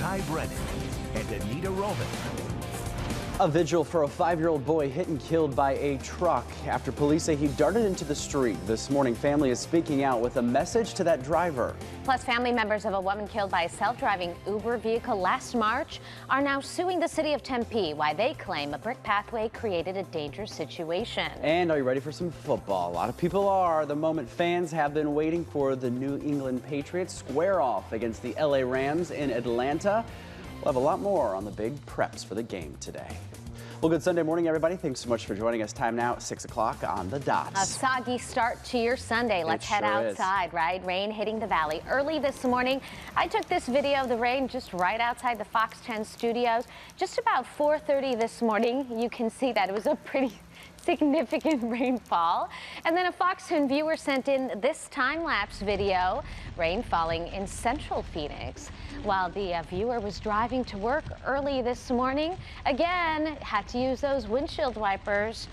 Ty Brennan and Anita Roman. A vigil for a 5-year-old boy hit and killed by a truck after police say he darted into the street. This morning, family is speaking out with a message to that driver. Plus, family members of a woman killed by a self-driving Uber vehicle last March are now suing the city of Tempe, why they claim a brick pathway created a dangerous situation. And are you ready for some football? A lot of people are. The moment fans have been waiting for the New England Patriots square off against the LA Rams in Atlanta. We'll have a lot more on the big preps for the game today. Well, good Sunday morning, everybody. Thanks so much for joining us. Time now, 6 o'clock on the dot. A soggy start to your Sunday. Let's head outside, right? Rain hitting the valley. Early this morning, I took this video of the rain just right outside the Fox 10 studios. Just about 4:30 this morning, you can see that it was a pretty significant rainfall. And then a Fox 10 viewer sent in this time-lapse video, rain falling in central Phoenix. While the viewer was driving to work early this morning, again, had to use those windshield wipers,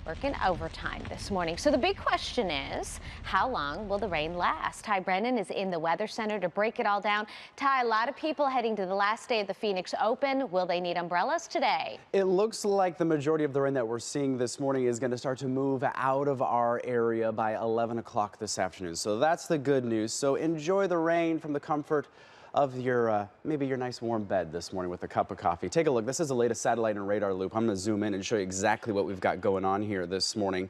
working overtime this morning. So the big question is, how long will the rain last? Ty Brennan is in the Weather Center to break it all down. Ty, a lot of people heading to the last day of the Phoenix Open. Will they need umbrellas today? It looks like the majority of the rain that we're seeing this morning is going to start to move out of our area by 11 o'clock this afternoon. So that's the good news. So enjoy the rain from the comfort of your maybe your nice warm bed this morning with a cup of coffee. Take a look. This is the latest satellite and radar loop. I'm going to zoom in and show you exactly what we've got going on here this morning.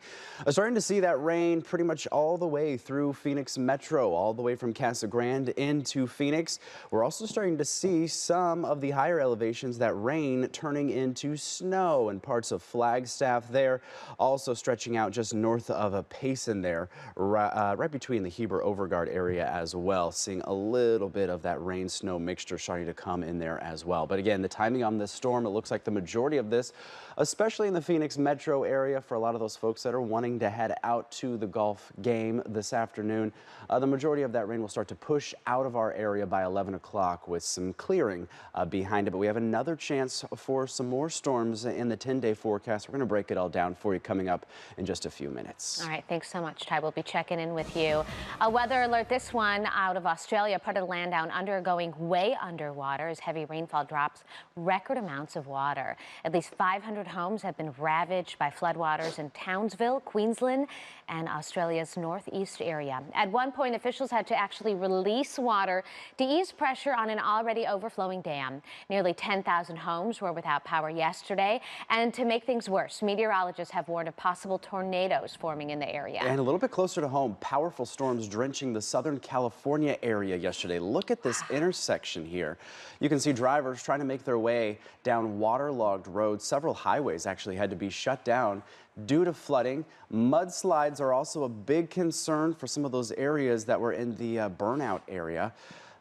Starting to see that rain pretty much all the way through Phoenix Metro, all the way from Casa Grande into Phoenix. We're also starting to see some of the higher elevations, that rain turning into snow in parts of Flagstaff there. Also stretching out just north of Payson there, right between the Heber Overguard area as well. Seeing a little bit of that rain snow mixture starting to come in there as well. But again, the timing on this storm, it looks like the majority of this, especially in the Phoenix metro area, for a lot of those folks that are wanting to head out to the golf game this afternoon, the majority of that rain will start to push out of our area by 11 o'clock with some clearing behind it. But we have another chance for some more storms in the 10-day forecast. We're going to break it all down for you coming up in just a few minutes. All right, thanks so much, Ty. We'll be checking in with you. A weather alert, this one out of Australia, part of the land down under going way underwater as heavy rainfall drops record amounts of water. At least 500 homes have been ravaged by floodwaters in Townsville, Queensland, and Australia's northeast area. At one point, officials had to actually release water to ease pressure on an already overflowing dam. Nearly 10,000 homes were without power yesterday. And to make things worse, meteorologists have warned of possible tornadoes forming in the area. And a little bit closer to home, powerful storms drenching the Southern California area yesterday. Look at this intersection here. You can see drivers trying to make their way down waterlogged roads. Several highways actually had to be shut down due to flooding. Mudslides are also a big concern for some of those areas that were in the burnout area.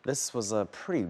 This was a pretty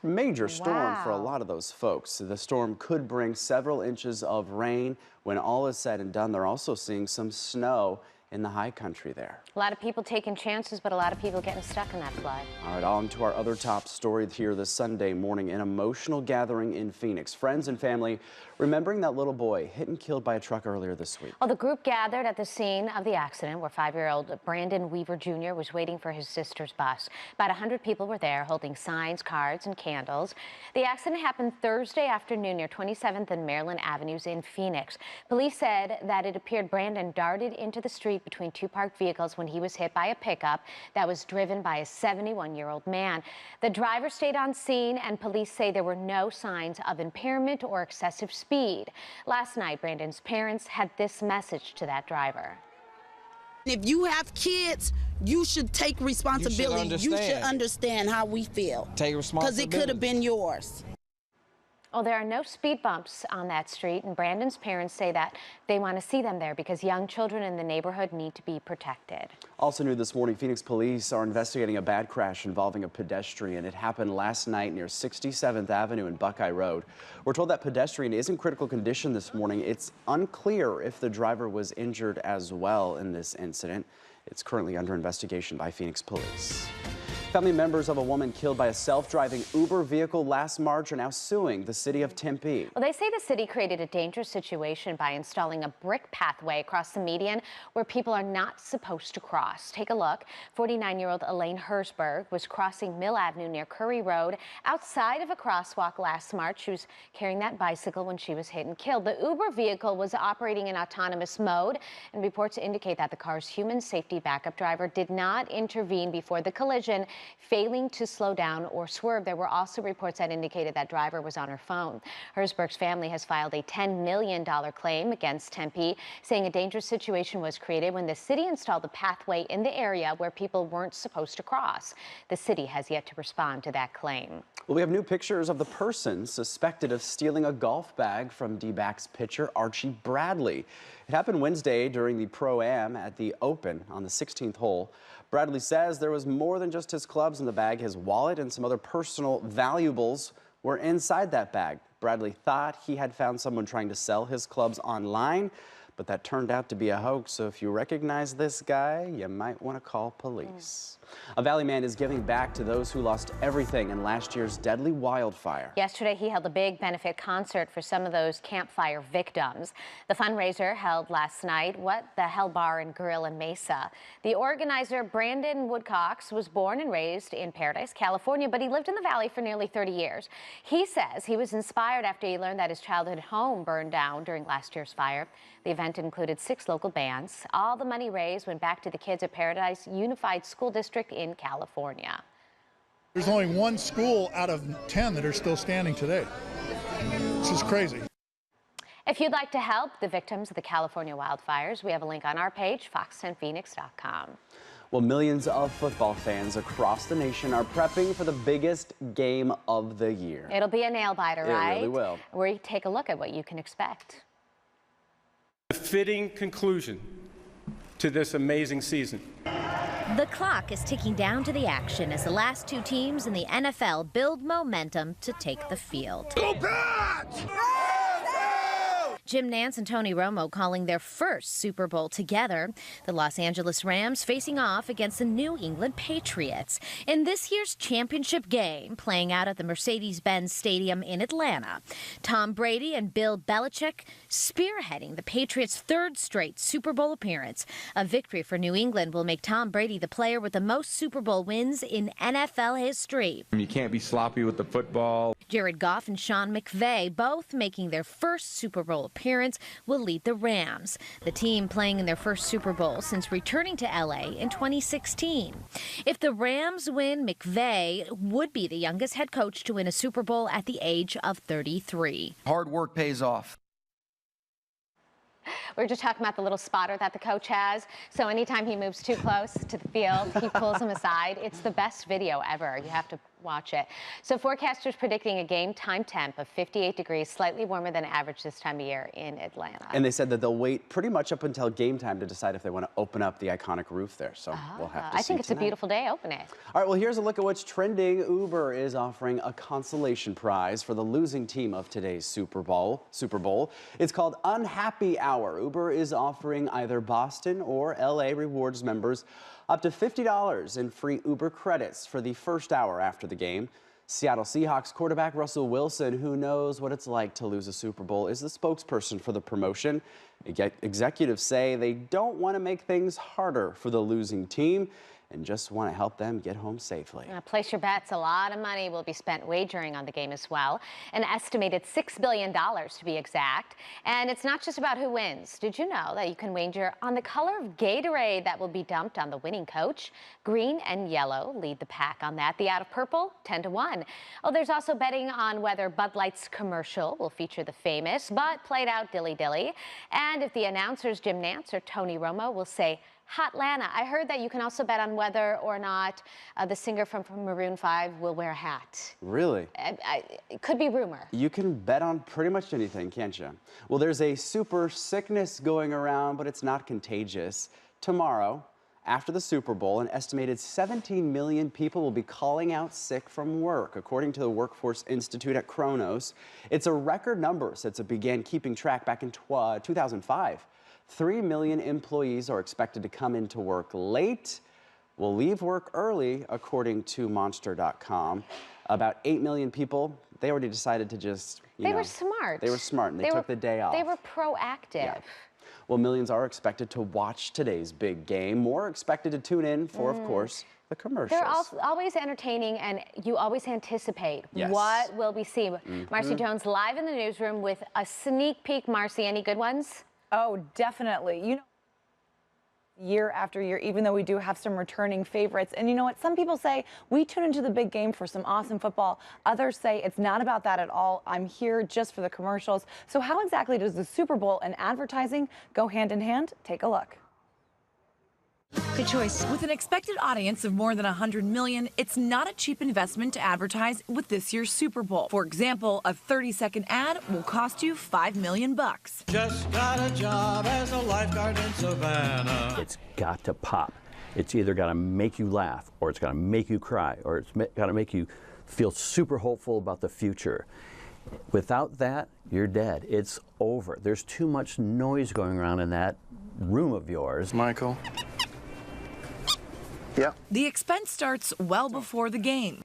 major storm for a lot of those folks. The storm could bring several inches of rain. When all is said and done, they're also seeing some snow in the high country there. A lot of people taking chances, but a lot of people getting stuck in that flood. All right, on to our other top story here this Sunday morning. An emotional gathering in Phoenix. Friends and family remembering that little boy hit and killed by a truck earlier this week. Well, the group gathered at the scene of the accident where 5-year-old Brandon Weaver Jr. was waiting for his sister's bus. About 100 people were there holding signs, cards, and candles. The accident happened Thursday afternoon near 27th and Maryland Avenues in Phoenix. Police said that it appeared Brandon darted into the street between two parked vehicles when he was hit by a pickup that was driven by a 71-year-old man. The driver stayed on scene, and police say there were no signs of impairment or excessive speed. Last night, Brandon's parents had this message to that driver. If you have kids, you should take responsibility. You should understand how we feel. Take responsibility. Because it could have been yours. Oh, there are no speed bumps on that street, and Brandon's parents say that they want to see them there because young children in the neighborhood need to be protected. Also new this morning, Phoenix police are investigating a bad crash involving a pedestrian. It happened last night near 67th Avenue and Buckeye Road. We're told that pedestrian is in critical condition this morning. It's unclear if the driver was injured as well in this incident. It's currently under investigation by Phoenix police. Family members of a woman killed by a self-driving Uber vehicle last March are now suing the city of Tempe. Well, they say the city created a dangerous situation by installing a brick pathway across the median where people are not supposed to cross. Take a look. 49-year-old Elaine Herzberg was crossing Mill Avenue near Curry Road outside of a crosswalk last March. She was carrying that bicycle when she was hit and killed. The Uber vehicle was operating in autonomous mode, and reports indicate that the car's human safety backup driver did not intervene before the collision, failing to slow down or swerve. There were also reports that indicated that driver was on her phone. Herzberg's family has filed a $10 million claim against Tempe, saying a dangerous situation was created when the city installed the pathway in the area where people weren't supposed to cross. The city has yet to respond to that claim. Well, we have new pictures of the person suspected of stealing a golf bag from D-backs pitcher Archie Bradley. It happened Wednesday during the Pro-Am at the Open on the 16th hole. Bradley says there was more than just his clubs in the bag. His wallet and some other personal valuables were inside that bag. Bradley thought he had found someone trying to sell his clubs online, but that turned out to be a hoax. So if you recognize this guy, you might want to call police. A Valley man is giving back to those who lost everything in last year's deadly wildfire. Yesterday, he held a big benefit concert for some of those campfire victims. The fundraiser held last night What the Hell Bar and Grill in Mesa. The organizer, Brandon Woodcox, was born and raised in Paradise, California, but he lived in the Valley for nearly 30 years. He says he was inspired after he learned that his childhood home burned down during last year's fire. The event included 6 local bands. All the money raised went back to the kids at Paradise Unified School District in California. There's only one school out of 10 that are still standing today. This is crazy. If you'd like to help the victims of the California wildfires, we have a link on our page, fox10phoenix.com. Well, millions of football fans across the nation are prepping for the biggest game of the year. It'll be a nail-biter, right? It really will. We take a look at what you can expect. A fitting conclusion to this amazing season. The clock is ticking down to the action as the last 2 teams in the NFL build momentum to take the field. Go Pats! Jim Nantz and Tony Romo calling their first Super Bowl together. The Los Angeles Rams facing off against the New England Patriots in this year's championship game playing out at the Mercedes-Benz Stadium in Atlanta. Tom Brady and Bill Belichick spearheading the Patriots' 3rd straight Super Bowl appearance. A victory for New England will make Tom Brady the player with the most Super Bowl wins in NFL history. You can't be sloppy with the football. Jared Goff and Sean McVay, both making their first Super Bowl appearance, will lead the Rams. The team playing in their first Super Bowl since returning to LA in 2016. If the Rams win, McVay would be the youngest head coach to win a Super Bowl at the age of 33. Hard work pays off. We were just talking about the little spotter that the coach has. So anytime he moves too close to the field, he pulls him aside. It's the best video ever. You have to watch it. So forecasters predicting a game time temp of 58 degrees, slightly warmer than average this time of year in Atlanta. And they said that they'll wait pretty much up until game time to decide if they want to open up the iconic roof there. So we'll have to see. I think it's tonight. A beautiful day. Open it. All right, well, here's a look at what's trending. Uber is offering a consolation prize for the losing team of today's Super Bowl. It's called Unhappy Hour. Uber is offering either Boston or LA Rewards members up to $50 in free Uber credits for the first hour after the game. Seattle Seahawks quarterback Russell Wilson, who knows what it's like to lose a Super Bowl, is the spokesperson for the promotion. Executives say they don't want to make things harder for the losing team and just want to help them get home safely. Place your bets. A lot of money will be spent wagering on the game as well. An estimated $6 billion to be exact. And it's not just about who wins. Did you know that you can wager on the color of Gatorade that will be dumped on the winning coach? Green and yellow lead the pack on that. The out of purple, 10-1. Oh, there's also betting on whether Bud Light's commercial will feature the famous but played out Dilly Dilly. And if the announcers Jim Nantz or Tony Romo will say Hotlanta. I heard that you can also bet on whether or not the singer from Maroon 5 will wear a hat. Really? It could be rumor. You can bet on pretty much anything, can't you? Well, there's a super sickness going around, but it's not contagious. Tomorrow, after the Super Bowl, an estimated 17 million people will be calling out sick from work, according to the Workforce Institute at Kronos. It's a record number since it began keeping track back in 2005. 3 million employees are expected to come into work late, will leave work early, according to Monster.com. About 8 million people, they already decided to just, They were smart. They were smart, and they took the day off. They were proactive. Yeah. Well, millions are expected to watch today's big game. More expected to tune in for, of course, the commercials. They're always entertaining, and you always anticipate what will we see. Marcy Jones live in the newsroom with a sneak peek. Marcy, any good ones? Oh, definitely. You know, year after year, even though we do have some returning favorites. And you know what? Some people say we tune into the big game for some awesome football. Others say it's not about that at all. I'm here just for the commercials. So how exactly does the Super Bowl and advertising go hand in hand? Take a look. Good choice. With an expected audience of more than 100 million, it's not a cheap investment to advertise with this year's Super Bowl. For example, a 30-second ad will cost you $5 million. Just got a job as a lifeguard in Savannah. It's got to pop. It's either got to make you laugh, or it's got to make you cry, or it's got to make you feel super hopeful about the future. Without that, you're dead. It's over. There's too much noise going around in that room of yours. Michael. Yeah. The expense starts well before the game.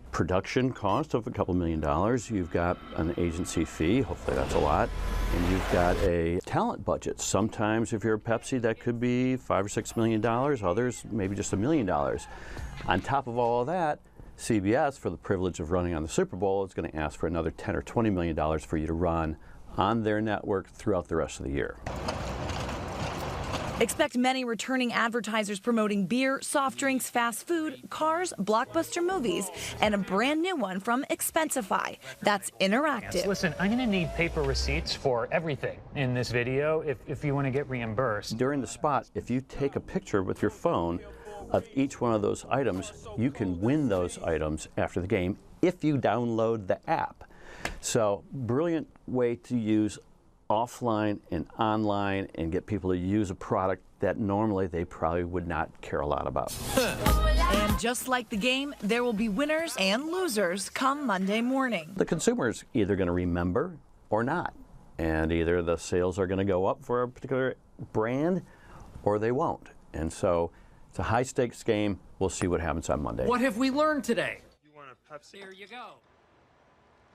Production cost of a couple $1 million. You've got an agency fee, hopefully that's a lot, and you've got a talent budget. Sometimes if you're a Pepsi, that could be $5 or $6 million. Others, maybe just $1 million. On top of all of that, CBS, for the privilege of running on the Super Bowl, is going to ask for another $10 or $20 million for you to run on their network throughout the rest of the year. Expect many returning advertisers promoting beer, soft drinks, fast food, cars, blockbuster movies, and a brand new one from Expensify. That's interactive. Yes, listen, I'm going to need paper receipts for everything in this video if you want to get reimbursed. During the spot, if you take a picture with your phone of each one of those items, you can win those items after the game if you download the app. So, brilliant way to use offline and online and get people to use a product that normally they probably would not care a lot about. And just like the game, there will be winners and losers come Monday morning. The consumer's either going to remember or not, and either the sales are going to go up for a particular brand or they won't. And so it's a high stakes game. We'll see what happens on Monday. What have we learned today? You want a Pepsi? Here you go.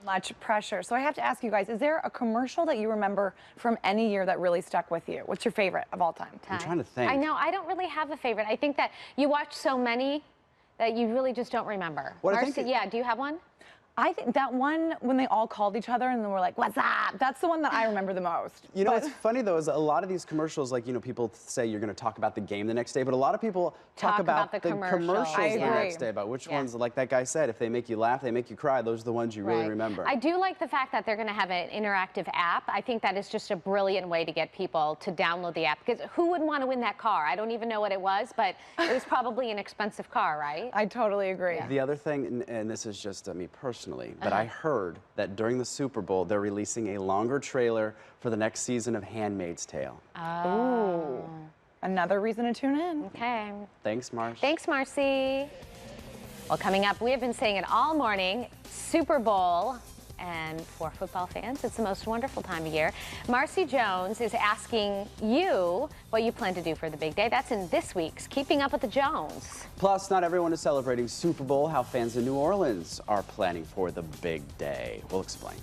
Much pressure. So I have to ask you guys, is there a commercial that you remember from any year that really stuck with you? What's your favorite of all time? I'm trying to think. I know, I don't really have a favorite. I think that you watch so many that you really just don't remember. Marcy, yeah, do you have one? I think that one when they all called each other and they were like, "What's up?" That's the one that I remember the most. You know what's funny though is a lot of these commercials, like, you know, people say you're going to talk about the game the next day, but a lot of people talk about the commercials the next day, about which ones, like that guy said, if they make you laugh, they make you cry, those are the ones you really remember. I do like the fact that they're going to have an interactive app. I think that is just a brilliant way to get people to download the app, because who wouldn't want to win that car? I don't even know what it was, but it was probably an expensive car, right? I totally agree. Yeah. The other thing, and this is just me personally, but I heard that during the Super Bowl, they're releasing a longer trailer for the next season of Handmaid's Tale. Oh. Another reason to tune in. Okay. Thanks, Marsh. Thanks, Marcy. Well, coming up, we have been saying it all morning, Super Bowl. And for football fans, it's the most wonderful time of year. Marcy Jones is asking you what you plan to do for the big day. That's in this week's Keeping Up with the Jones. Plus, not everyone is celebrating Super Bowl, how fans in New Orleans are planning for the big day. We'll explain.